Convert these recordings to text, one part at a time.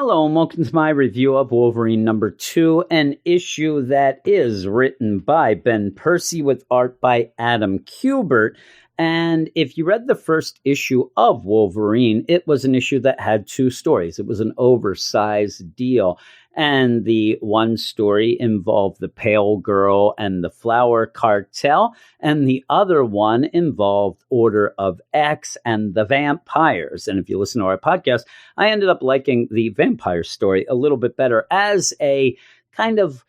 Hello, and welcome to my review of Wolverine #2, an issue that is written by Ben Percy with art by Adam Kubert. And if you read the first issue of Wolverine, it was an issue that had two stories. It was an oversized deal. And the one story involved the Pale Girl and the Flower Cartel, and the other one involved Order of X and the vampires. And if you listen to our podcast, I ended up liking the vampire story a little bit better as a kind of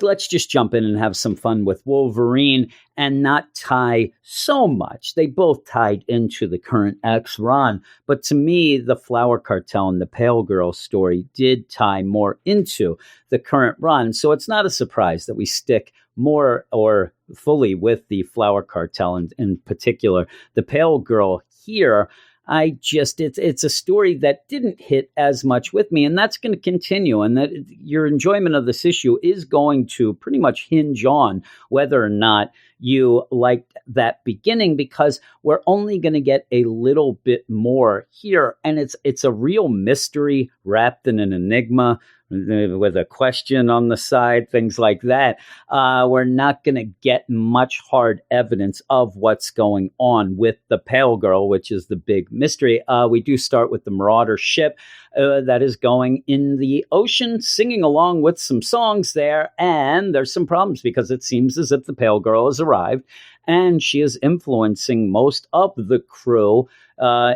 let's just jump in and have some fun with Wolverine and not tie so much. They both tied into the current X run, but to me, the Flower Cartel and the Pale Girl story did tie more into the current run. So it's not a surprise that we stick more or fully with the Flower Cartel and in particular the Pale Girl here. It's a story that didn't hit as much with me, and that's going to continue. And that your enjoyment of this issue is going to pretty much hinge on whether or not you liked that beginning, because we're only going to get a little bit more here. And it's a real mystery wrapped in an enigma with a question on the side, things like that. We're not going to get much hard evidence of what's going on with the Pale Girl, which is the big mystery. We do start with the Marauder ship that is going in the ocean, singing along with some songs there. And there's some problems because it seems as if the Pale Girl has arrived and she is influencing most of the crew.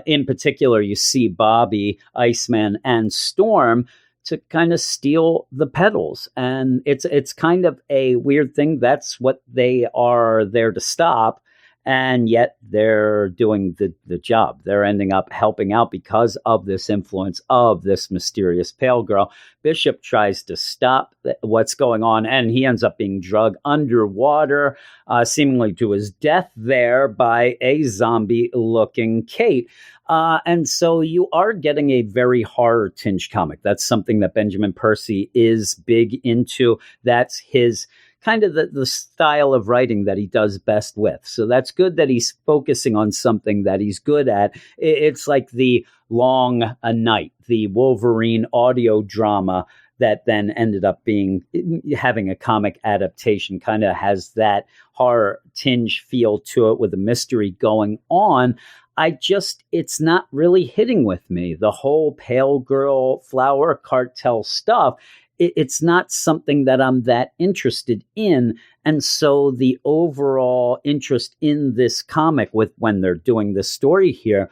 In particular, you see Bobby, Iceman, and Storm to kind of steal the petals. And it's kind of a weird thing. That's what they are there to stop. And yet they're doing the job. They're ending up helping out because of this influence of this mysterious Pale Girl. Bishop tries to stop what's going on, and he ends up being drugged underwater, seemingly to his death there by a zombie-looking Kate. And so you are getting a very horror-tinged comic. That's something that Benjamin Percy is big into. That's his kind of the style of writing that he does best with. So that's good that he's focusing on something that he's good at. It's like the Long a Night, the Wolverine audio drama that then ended up having a comic adaptation, kind of has that horror tinge feel to it with a mystery going on. It's not really hitting with me. The whole Pale Girl, Flower Cartel stuff, it's not something that I'm that interested in. And so the overall interest in this comic when they're doing this story here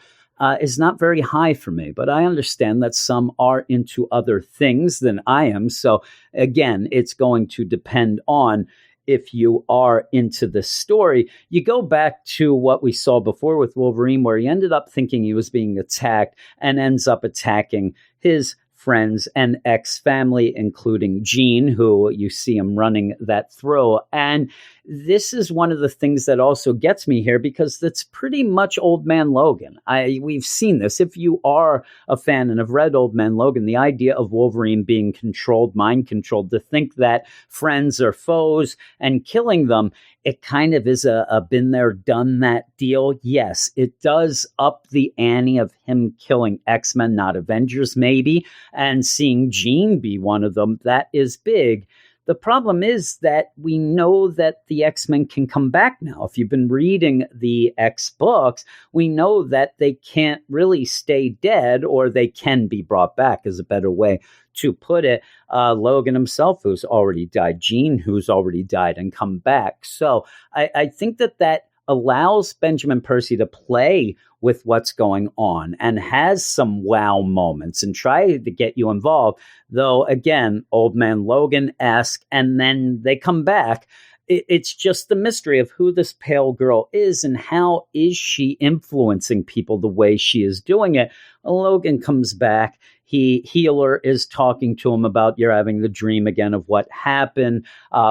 is not very high for me. But I understand that some are into other things than I am. So again, it's going to depend on if you are into this story. You go back to what we saw before with Wolverine, where he ended up thinking he was being attacked and ends up attacking his friends and ex-family, including Jean, who you see him running that throw. And this is one of the things that also gets me here, because that's pretty much Old Man Logan. We've seen this. If you are a fan and have read Old Man Logan, the idea of Wolverine being controlled, mind controlled, to think that friends are foes and killing them, it kind of is a been there, done that deal. Yes, it does up the ante of him killing X-Men, not Avengers maybe, and seeing Jean be one of them. That is big. The problem is that we know that the X-Men can come back now. If you've been reading the X books, we know that they can't really stay dead, or they can be brought back, is a better way to put it. Logan himself, who's already died, Jean, who's already died and come back. So I think that allows Benjamin Percy to play with what's going on and has some wow moments and try to get you involved. Though, again, Old Man Logan-esque, and then they come back. It's just the mystery of who this Pale Girl is and how is she influencing people the way she is doing it. Logan comes back. Healer is talking to him about, you're having the dream again of what happened.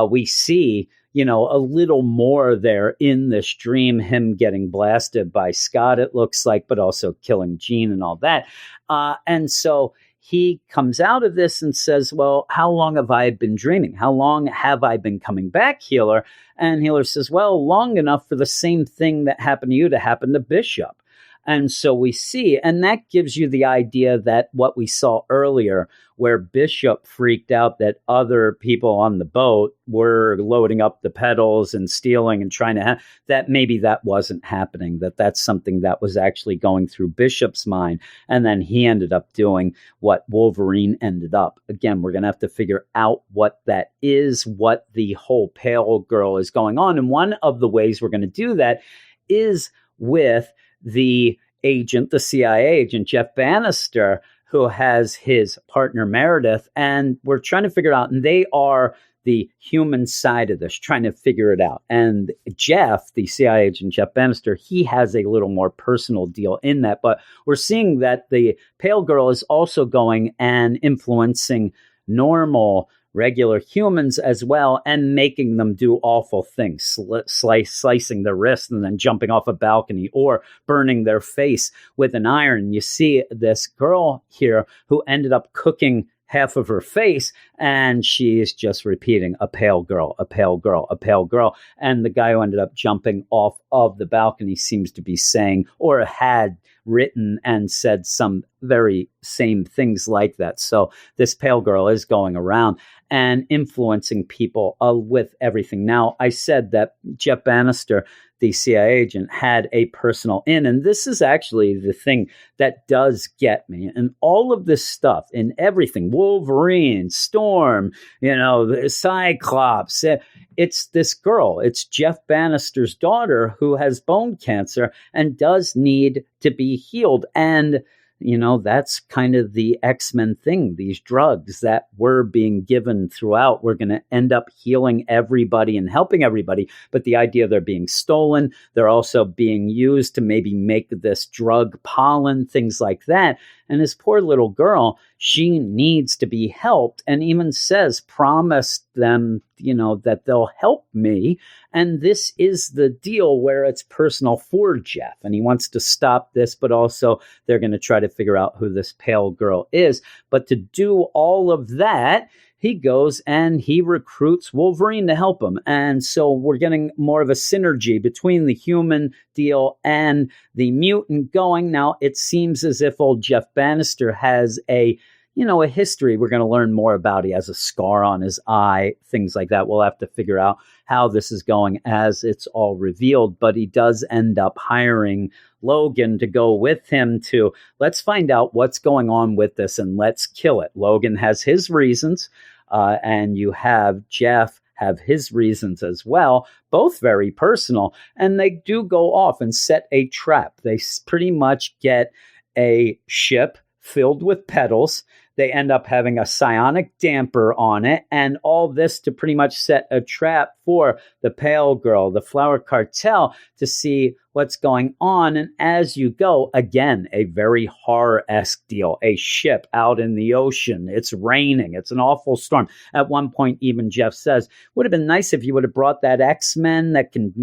We see a little more there in this dream, him getting blasted by Scott, it looks like, but also killing Jean and all that. And so he comes out of this and says, well, how long have I been dreaming? How long have I been coming back, Healer? And Healer says, well, long enough for the same thing that happened to you to happen to Bishop. And so we see, and that gives you the idea that what we saw earlier, where Bishop freaked out that other people on the boat were loading up the pedals and stealing and trying to that maybe that wasn't happening, that that's something that was actually going through Bishop's mind. And then he ended up doing what Wolverine ended up. Again, we're going to have to figure out what that is, what the whole pale girl is going on. And one of the ways we're going to do that is with the agent, the CIA agent, Jeff Bannister, who has his partner Meredith, and we're trying to figure it out. And they are the human side of this, trying to figure it out. And Jeff, the CIA agent, Jeff Bannister, he has a little more personal deal in that. But we're seeing that the pale girl is also going and influencing normal, regular humans as well, and making them do awful things, slicing their wrist and then jumping off a balcony or burning their face with an iron. You see this girl here who ended up cooking half of her face, and she's just repeating, a pale girl, a pale girl, a pale girl. And the guy who ended up jumping off of the balcony seems to be saying, or had written and said some very same things like that. So this pale girl is going around and influencing people with everything. Now, I said that Jeff Bannister, the CIA agent, had a personal in, and this is actually the thing that does get me. And all of this stuff in everything, Wolverine, Storm, the Cyclops, it's this girl, it's Jeff Bannister's daughter who has bone cancer and does need to be healed. And that's kind of the X-Men thing. These drugs that were being given throughout, we're going to end up healing everybody and helping everybody. But the idea they're being stolen, they're also being used to maybe make this drug pollen, things like that. And this poor little girl, she needs to be helped, and even says, promise them, that they'll help me. And this is the deal where it's personal for Jeff, and he wants to stop this, but also they're going to try to figure out who this pale girl is. But to do all of that, he goes and he recruits Wolverine to help him. And so we're getting more of a synergy between the human deal and the mutant going. Now, it seems as if old Jeff Bannister has a history we're going to learn more about. He has a scar on his eye, things like that. We'll have to figure out how this is going as it's all revealed. But he does end up hiring Logan to go with him to, let's find out what's going on with this and let's kill it. Logan has his reasons, and you have Jeff have his reasons as well, both very personal. And they do go off and set a trap. They pretty much get a ship filled with pedals. They end up having a psionic damper on it, and all this to pretty much set a trap for the pale girl, the flower cartel, to see what's going on. And as you go, again, a very horror-esque deal, a ship out in the ocean. It's raining. It's an awful storm. At one point, even Jeff says, would have been nice if you would have brought that X-Men that can,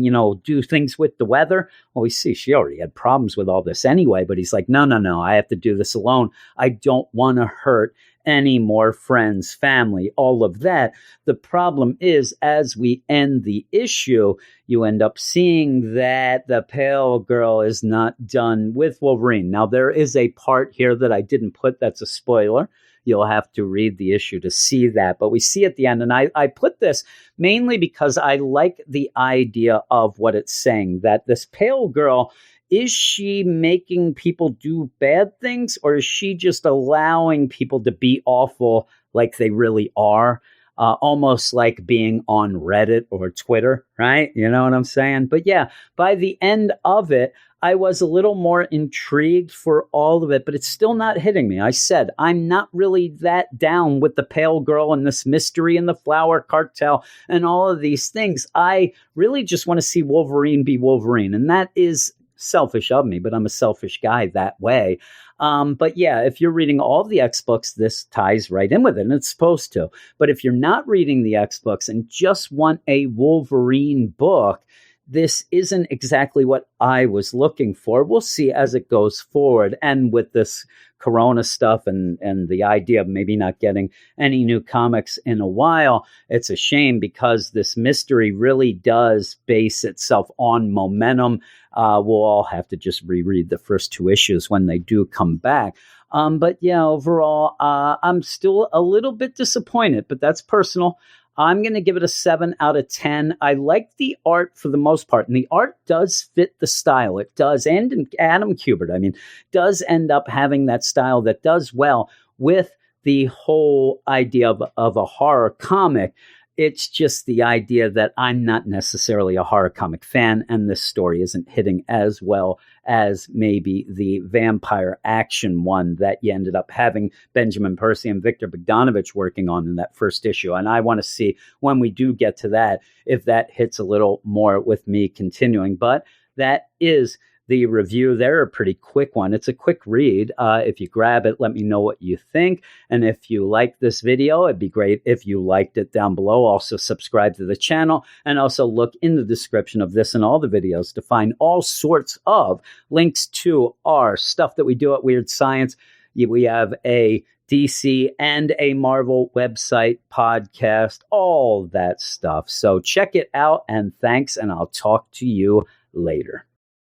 do things with the weather. Well, we see she already had problems with all this anyway, but he's like, no, I have to do this alone. I don't want to hurt any more friends, family, all of that. The problem is, as we end the issue, you end up seeing that the pale girl is not done with Wolverine. Now, there is a part here that I didn't put that's a spoiler. You'll have to read the issue to see that. But we see at the end, and I put this mainly because I like the idea of what it's saying, that this pale girl, is she making people do bad things, or is she just allowing people to be awful like they really are? Almost like being on Reddit or Twitter, right? You know what I'm saying? But yeah, by the end of it, I was a little more intrigued for all of it, but it's still not hitting me. I said, I'm not really that down with the pale girl and this mystery and the flower cartel and all of these things. I really just want to see Wolverine be Wolverine. And that is selfish of me, but I'm a selfish guy that way. But yeah, if you're reading all of the X books, this ties right in with it, and it's supposed to. But if you're not reading the X books and just want a Wolverine book, this isn't exactly what I was looking for. We'll see as it goes forward. And with this Corona stuff and the idea of maybe not getting any new comics in a while, it's a shame because this mystery really does base itself on momentum. We'll all have to just reread the first two issues when they do come back. But yeah, overall, I'm still a little bit disappointed, but that's personal. I'm going to give it a 7 out of 10. I like the art for the most part, and the art does fit the style. It does. And Adam Kubert, I mean, does end up having that style that does well with the whole idea of a horror comic. It's just the idea that I'm not necessarily a horror comic fan, and this story isn't hitting as well as maybe the vampire action one that you ended up having Benjamin Percy and Victor Bogdanovich working on in that first issue. And I want to see when we do get to that, if that hits a little more with me continuing. But that is the review. They're a pretty quick one. It's a quick read. If you grab it, let me know what you think. And if you like this video, it'd be great if you liked it down below. Also subscribe to the channel and also look in the description of this and all the videos to find all sorts of links to our stuff that we do at Weird Science. We have a DC and a Marvel website, podcast, all that stuff. So check it out, and thanks, and I'll talk to you later.